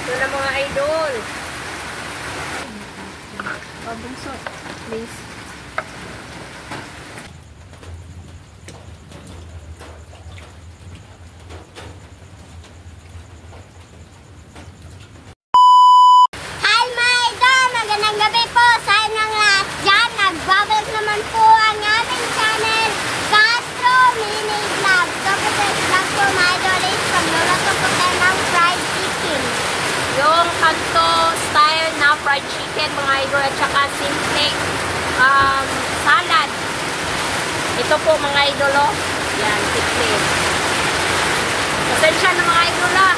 Ito na mga idol. Pabungso, please. Hi mga idol! Magandang gabi po sa inyong lahat dyan. Nagbabalik naman po ang ating channel, Castro Mini Vlog. So for this vlog po mga idol is pagluluto po tayo ng fried chicken. Yung kanto style na fried chicken mga idol at saka simple salad. Ito po mga idol, oh. Yan, simple. Pasensya na mga idol, ah.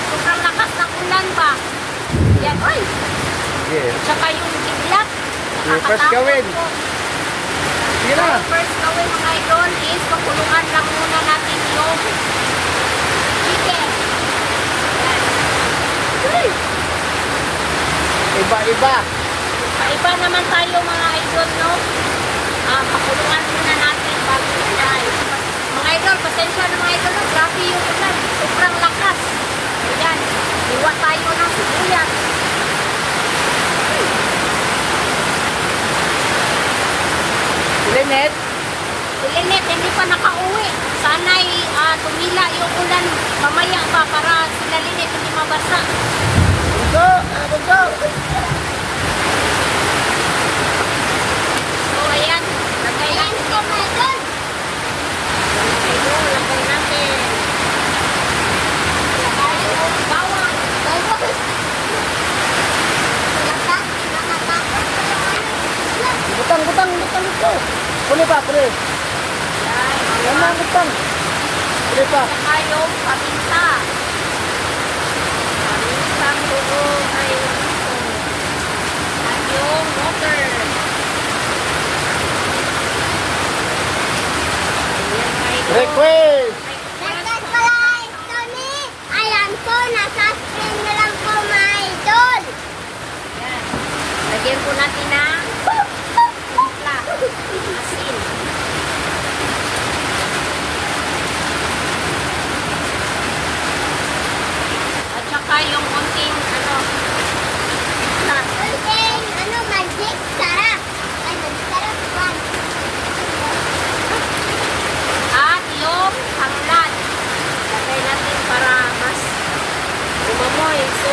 Sobrang lakas ng ulan ba? Yan, oy! Yeah. At saka yung kidlat. Yung first gawin. Sige na. Yung first gawin mga idol is pakulungan lang muna natin yung chicken. Yan. Uy! Iba-iba. Iba naman tayo mga idol, no? Pakulungan muna natin bago i-fry. Mga idol, pasensya na mga idol, no? Grabe yung ulan. Sobrang lakas. Ayan. Iwa tayo ng sibuyas. Linet. Si Lynette, hindi pa nakauwi. Sana'y tumila yung ulan mamaya pa para sila Lynette hindi mabasa. Bunso! Bunso! So, ayan. Lagay Ayan natin. po mga idol. Lagay natin. Lagay yung bawang. Butang ito. Puli pa, puli. Yan na, butang. Puli pa. Saka yung paminta. Pamintang buong ay at yung water. Ayan kayo. Request! Nagkat pala ito ni. Ayan po, nasa screen na lang po mga idol. Ayan. Lagyan po natin ng timpla. Asin. At saka yung konting Konting, magic sarap. Ay, magic sarap. at yung tanglad. Lagay natin para mas umamoy. So,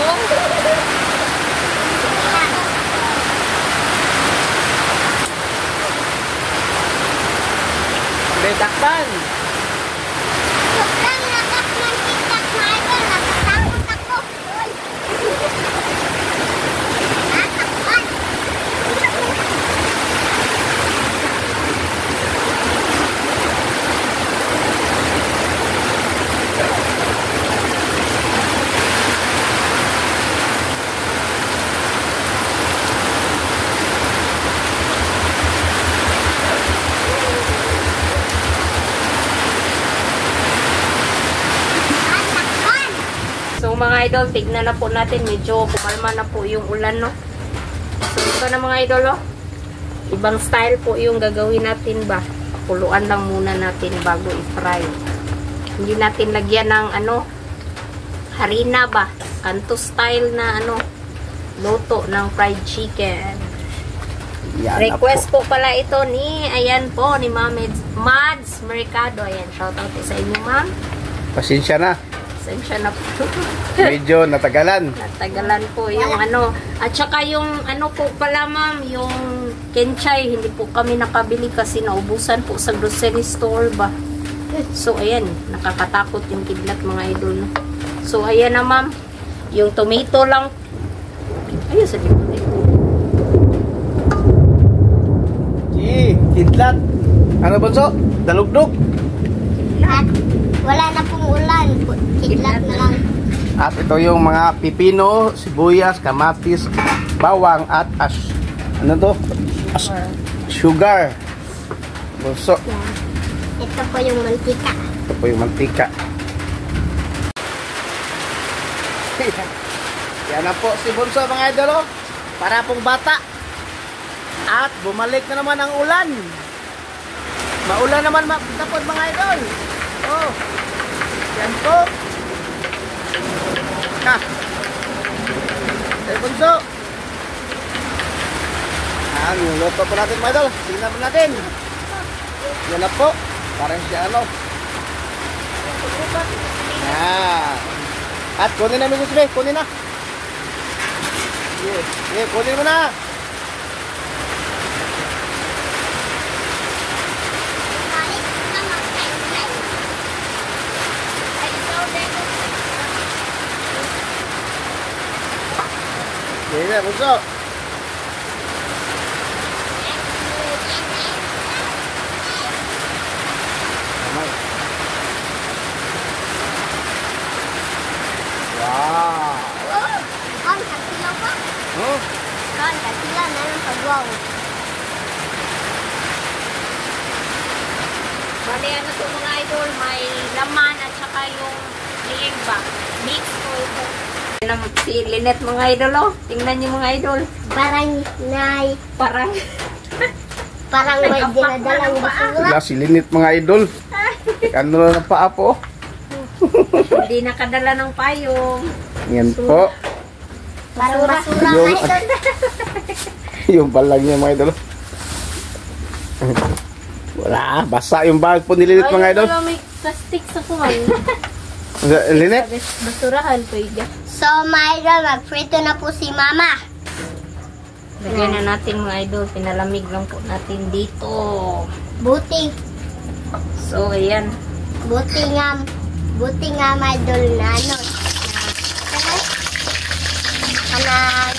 Takpan. Sobrang lakas ng tiktak mga idol. Natatakot ako. Uy. Natakpan. Natakpan. So mga idol, tignan na po natin. Medyo kumalma na po yung ulan, no? So ito na mga idol, oh. Ibang style po yung gagawin natin ba? Kuluan lang muna natin bago i-fry. Hindi natin lagyan ng harina ba? Kanto style na luto ng fried chicken. Yan Request po pala ito ni, ayan po, ni Mads Mercado. Ayan, shoutout sa inyo, ma'am. Pasensya na. Pasensya na po. Medyo natagalan. Natagalan po yung at saka yung po pala ma'am, yung kenchay, hindi po kami nakabili kasi naubusan po sa grocery store ba. So ayan, nakakatakot yung kidlat mga idol, no? So ayan na ma'am, yung tomato lang. Ayun sa likod ito. Kidlat. Ano bunso? Dalugdog. At wala na pong ulan. Kidlat na lang. At ito yung mga pipino, sibuyas, kamatis, bawang at sugar. Bunso. Ito po yung mantika. Ito po yung mantika. Yan na po si Bunso mga idol, oh. Para pong bata. At bumalik na naman ang ulan. Maulan naman tapos mga idol. Oh. Yan po. Yan, yung luto po natin mga idol. Tingnan po natin. Yan na po. Parang siya ano. Yan. At kunin na Mrs. May. Kunin na. Yeah, kunin mo na. Sige na, bunso. Kamay. Wow. Kan, kasilaw pa. Oh. Kan, kasilaw na ng pagwaw. Bali, ano to mga idol, may laman at saka yung liig ba? Mix ko ito. Si Lynette mga idol, oh. Tingnan niyo mga idol. Parang nay. Parang Parang may dinadalang basura. Wala si Lynette mga idol. Ano na ng paa po? hindi nakadala ng payong. Yan po. Parang basura Yung- na ito. Yung balag niya mga idol. Wala, basa yung bag po ni Lynette mga idol. May plastic sa kuwan. Lynette? Basurahan po iya. So, mga idol, magprito na po si Mama. Lagyan na natin mga idol. Pinalamig lang po natin dito. Buti. So, ayan. Buti nga, mga idol na ano. Kanang.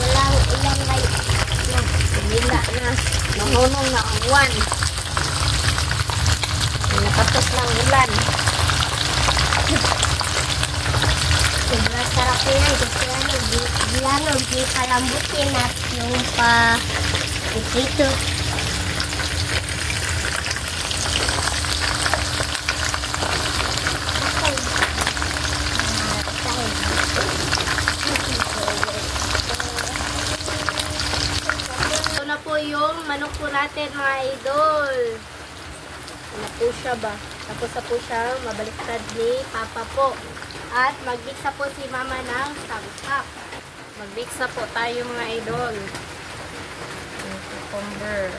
Walang ilang light na. Pumila na. Nahunong na ang uwan. Nakapos ng ulan. Sobrang sarap yan. Kasi ano, di palambutin at yung ito. Ito na po yung manok po natin mga idol. Ano po siya ba? Tapos na po siya mabaliktad ni Papa po. At magmiksa po si Mama ng sangkap. Magmiksa po tayo mga idol. Yung cucumber.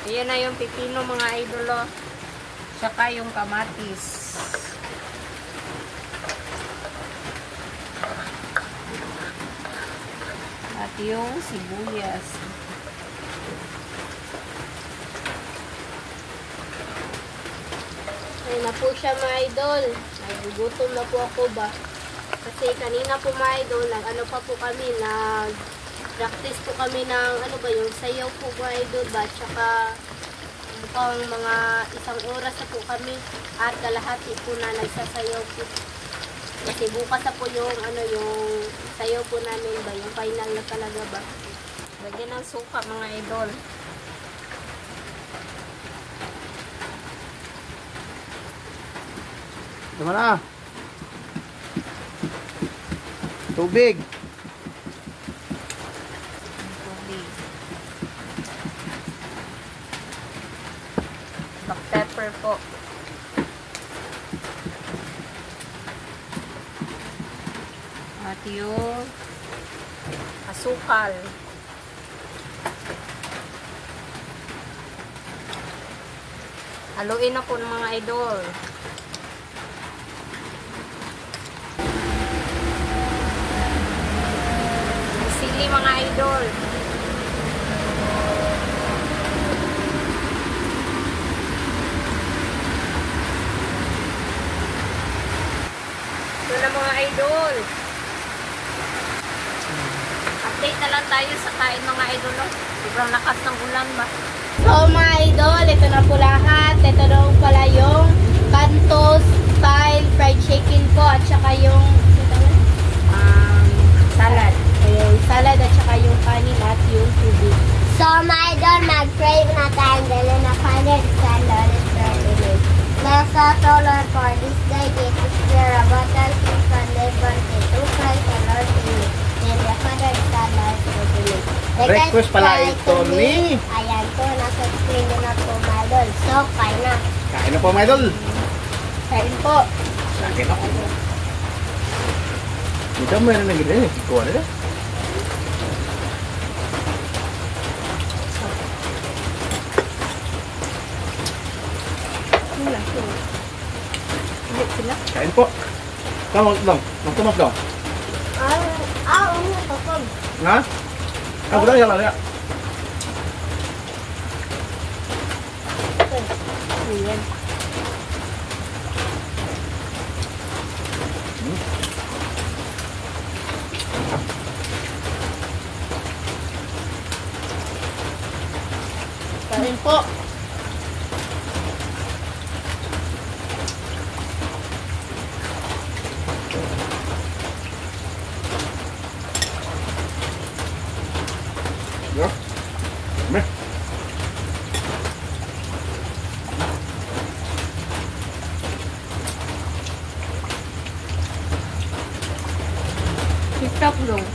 Ayan na yung pipino mga idol. Tsaka yung kamatis. At yung sibuyas. Ayun na po siya mga idol. Nagugutom na po ako ba. Kasi kanina po mga idol, ano pa po kami, practice po kami ng ano ba yung sayaw po mga idol ba. Tsaka mukhang mga 1 oras na po kami at kalahati po na nagsasayaw po. Kasi bukas na po yung ano yung sayaw po namin ba, yung final na talaga ba. Lagyan ng suka mga idol. Tama na. Tubig. Tubig. Black pepper po. At yung asukal. Haluin na po ng mga idol. Sili mga idol. Ito na mga idol. Update na lang tayo sa kain mga idol. Sobrang lakas ng ulan ba? So mga idol, ito na po lahat. Ito na po pala yung Canto style fried chicken po at saka yung salad. Yung salad at saka yung kanin at yung tubig. So, mga idol, mag-pray Breakfast pala ito ni. Ayan po, nasa screen na po mga idol. So, kain na. Kain na po mga idol. Kain po. Kain ako. Ito meron na gila eh. Kuha na. Wala sila. Hindi sila. Kain po. Tama lang. Magtumas lang. Ano po? Ha? Ako lang yan lang yan. Ayan. Kain po. Ya. Me. TikTok dong.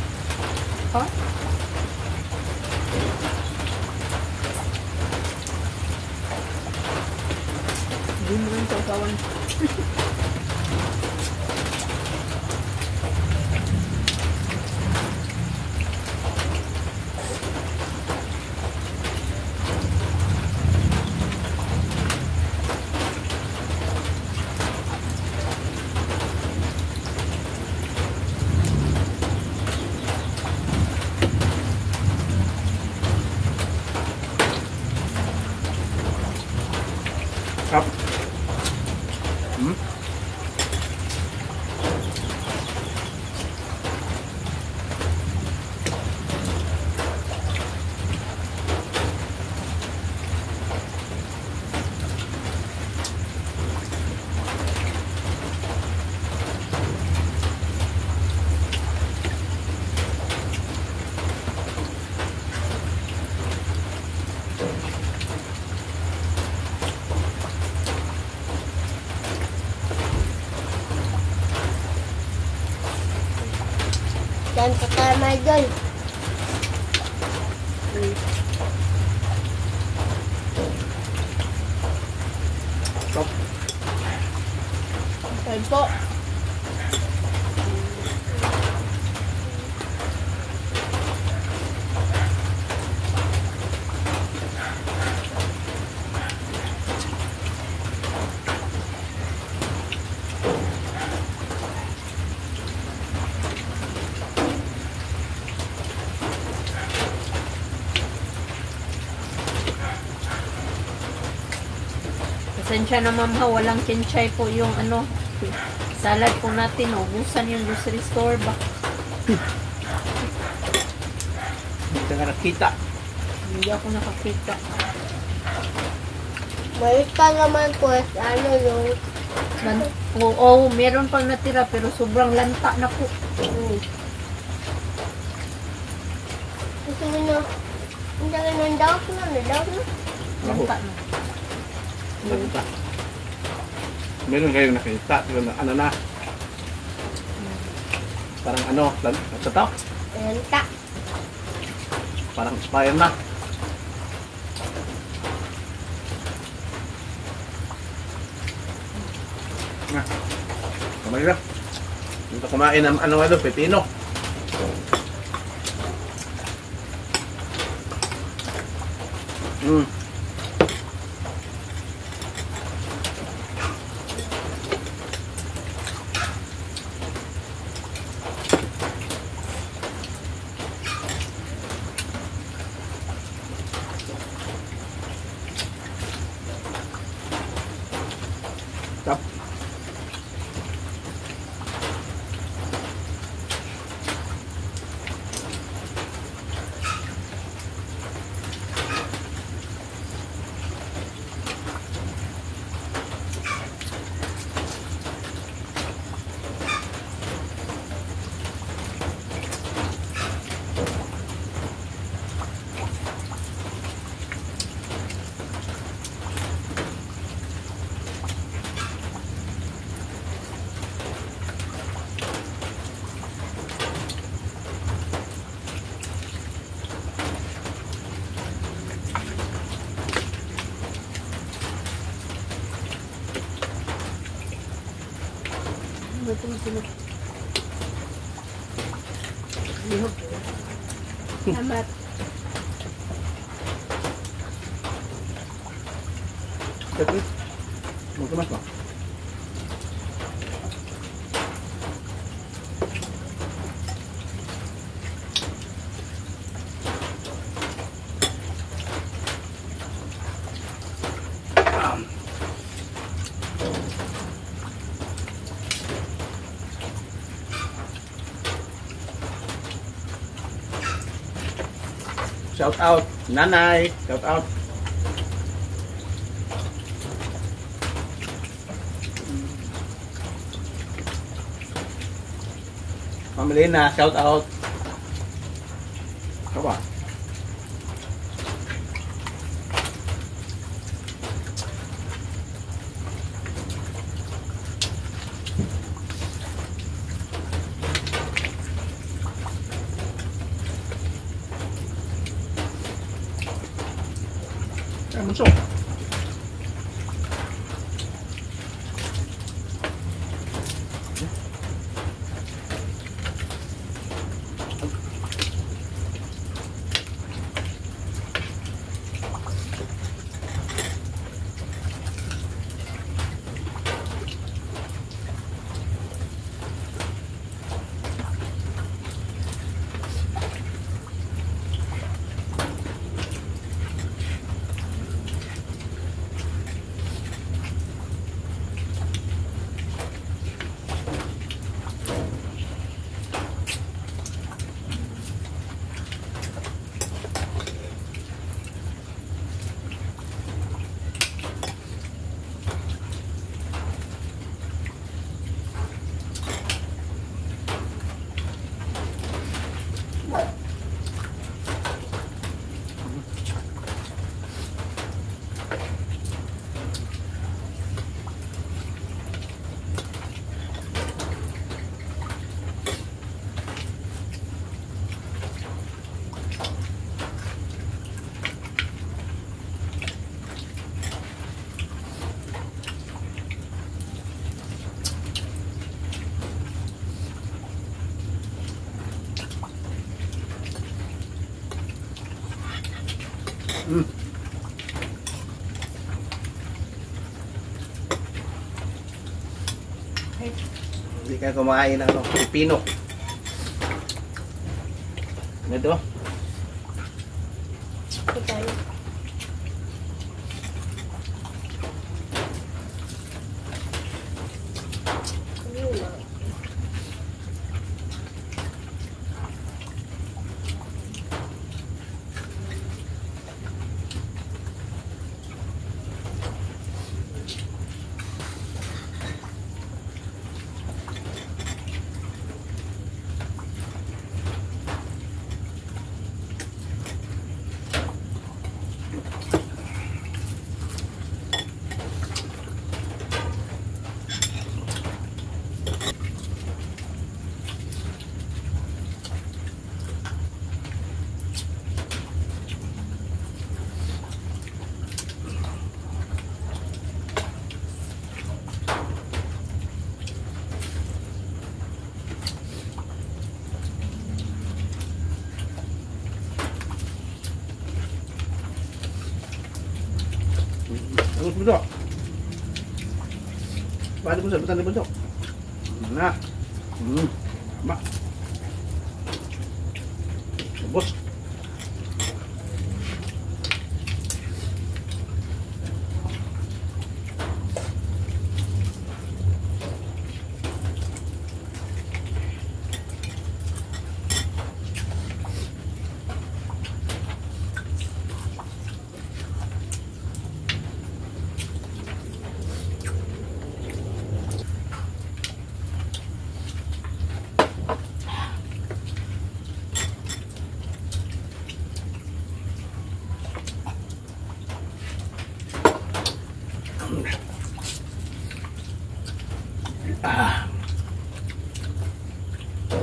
Ha? Hindi mo rin kawan. Up. Dan po tayo mga idol. Stop. Kain po. Pasensya na ma'am ha, walang kinchay po yung ano, salad po natin, ubusan yung grocery store ba? Hindi ka nakita. Hindi ako nakakita. Malita naman po ano yung Oo, meron pang natira pero sobrang lanta na po. gusto mo na hindi ka nang daw na. Lanta na. Nakita. Meron kayong nakita. Ano na? Parang ano? Sa tao? Ayan ka. Parang expire na. Nga. Kamay na. Dito kumain ng ano pepino. Stop. Salamat. Tapi, mau kemas Pak? Shout out, Nanay, shout out. Mamelina, shout out. Coba. Masuk. Hindi ka kumain ng pipino. Ito. Okay. Bagus bentuk. Balik bentuk, bentar bentuk. Nah. Mak. Bos.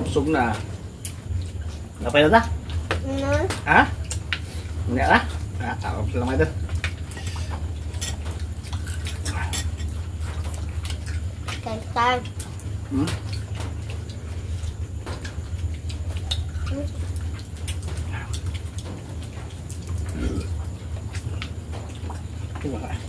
Busog na. Napay na ta? Ha? Hindi na? Ako lang ito. Kaya Wala.